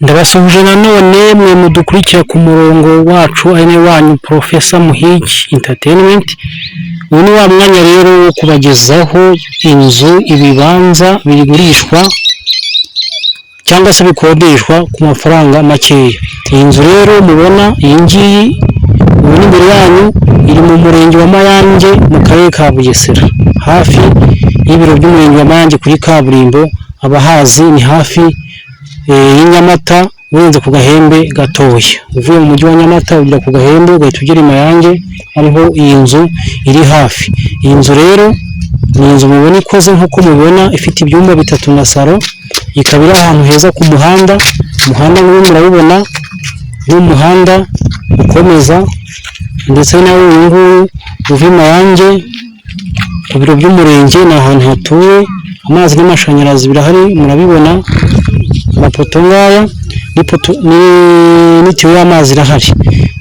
Ndabasuhuje nanone mwe mudukurikira ku murongo wacu ari wanyu Professor Muhigi Entertainment. Uyu ni wa mwanya rero wo kubagezaho inzu ibibanza bigurishwa cyangwa se bikodeshwa ku mafaranga makeya. Iyi nzu rero mubona iyi ngiyi uri imbere yanyu iri mu murenge wa Mayange mu karere ka Bugesera, hafi y'ibiro by'umurenge wa Mayange kuri kaburimbo. Abahazi ni hafi y'Inyamata urenze ku Gahembe gatoya. Uvuye mu mujyi wa Nyamata ujya ku Gahembe ugahita ugera i Mayange, ariho iyi nzu iri hafi. Iyi nzu rero ni inzu mubona ikoze nk'uko mubona, ifite ibyumba 3 na salo, ikaba iri ahantu heza ku muhanda. Umuhanda nk'uwo murabibona ni umuhanda ukomeza, ndetse nawe uyu nguyu uva i Mayange ku biro by'umurenge. Ni ahantu hatuwe, amazi n'amashanyarazi birahari murabibona. Amapoto ngaya n'itiyo y'amazi irahari.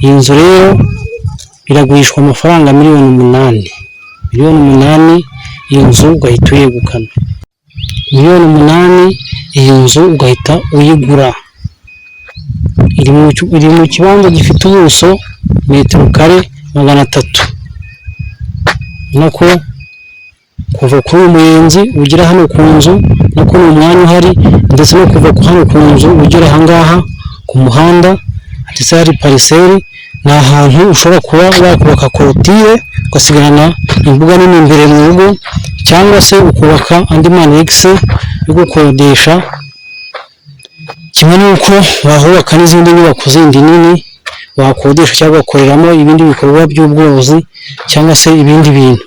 Iyi nzu rero iragurishwa amafaranga miliyoni 8. Iyi nzu ugahita uyegukana miliyoni 8. Iyi nzu ugahita uyigura. Iri mu kibanza gifite ubuso metero kare 300. Nako kuva kuri uyu muyenzi ugera hano ku nzu nako ni umwanya uhari, ndetse no kuva hano ku nzu ugera ahangaha ku muhanda ndetse hari pariseri. Ni ahantu ushobora kuba wakubaka korotire ugasigarana imbuga nini imbere mu rugo, cyangwa se ukubaka andi manegisi yo gukodesha, kimwe n'uko wahubaka n'izindi nyubako zindi nini wakodesha cyangwa ugakoreramo ibindi bikorwa by'ubworozi cyangwa se ibindi bintu.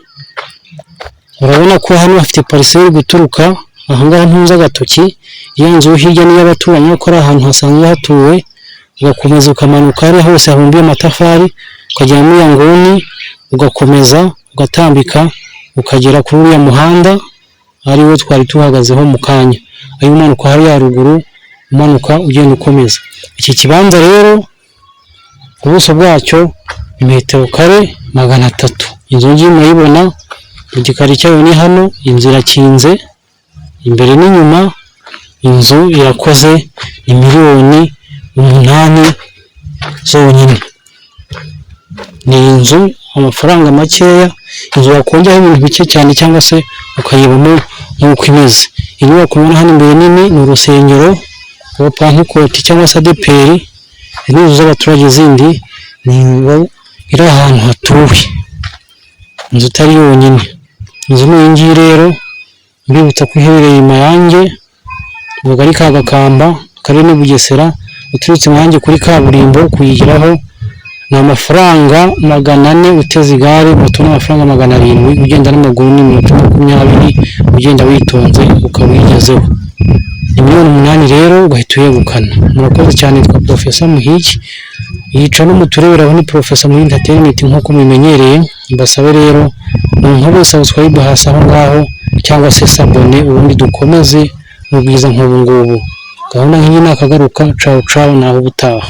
Urabona ko hano hafite pariseri guturuka ahangaha ntuza agatoki. Iyo nzu hirya niyo abaturanyi ko ari ahantu hasanzwe hatuwe, ugakomeza ukamanuka hari hose habumbiye amatafari, ukagera muri ya nguni ugakomeza ugatambika ukagera kuri uriya muhanda ariwo twari tuhagazeho mu kanya. Ayo umanuka hari ya ruguru, umanuka ugenda ukomeza. Iki kibanza rero ubuso bwacyo ni metero kare 300. Inzu ngiye murayibona, igikari cyayo ni hano. Inzu irakinze imbere n'inyuma. Inzu irakoze ni miliyoni 8 zonyine. Ni inzu amafaranga makeya, inzu wakongeraho ibintu bike cyane cyangwa se ukayibamo nk'uko imeze. Inyubako mubona hano imbere nini ni urusengero rwa Pantekoti cyangwa se ADEPR. Inzu z'abaturage zindi ni iri ahantu hatuwe, inzu utari yonyine. Inzu ni iyi ngiyi rero, mbibutsa ko iherereye i Mayange mu kagari ka Gakamba, akarere ni Bugesera. Uturutse Mayange kuri kaburimbo kuyigeraho ni amafaranga 400 uteze igare, moto n'amafaranga 700, ugenda n'amaguru ni 20 ugenda witonze ukawigezeho. Ni miliyoni 8 rero ugahita uyegukana. Murakoze cyane. Twa Professor Muhigi yica n'umutureberaho ni Professor Muhigi Entertainment nk'uko mubimenyereye. Mbasabe rero umuntu subscribe hasi aho ngaho, cyangwa se sabone, ubundi dukomeze mu bwiza nk'ubu ngubu. Gahunda nk'iyi nakagaruka. Ciao ciao, naho ubutaha.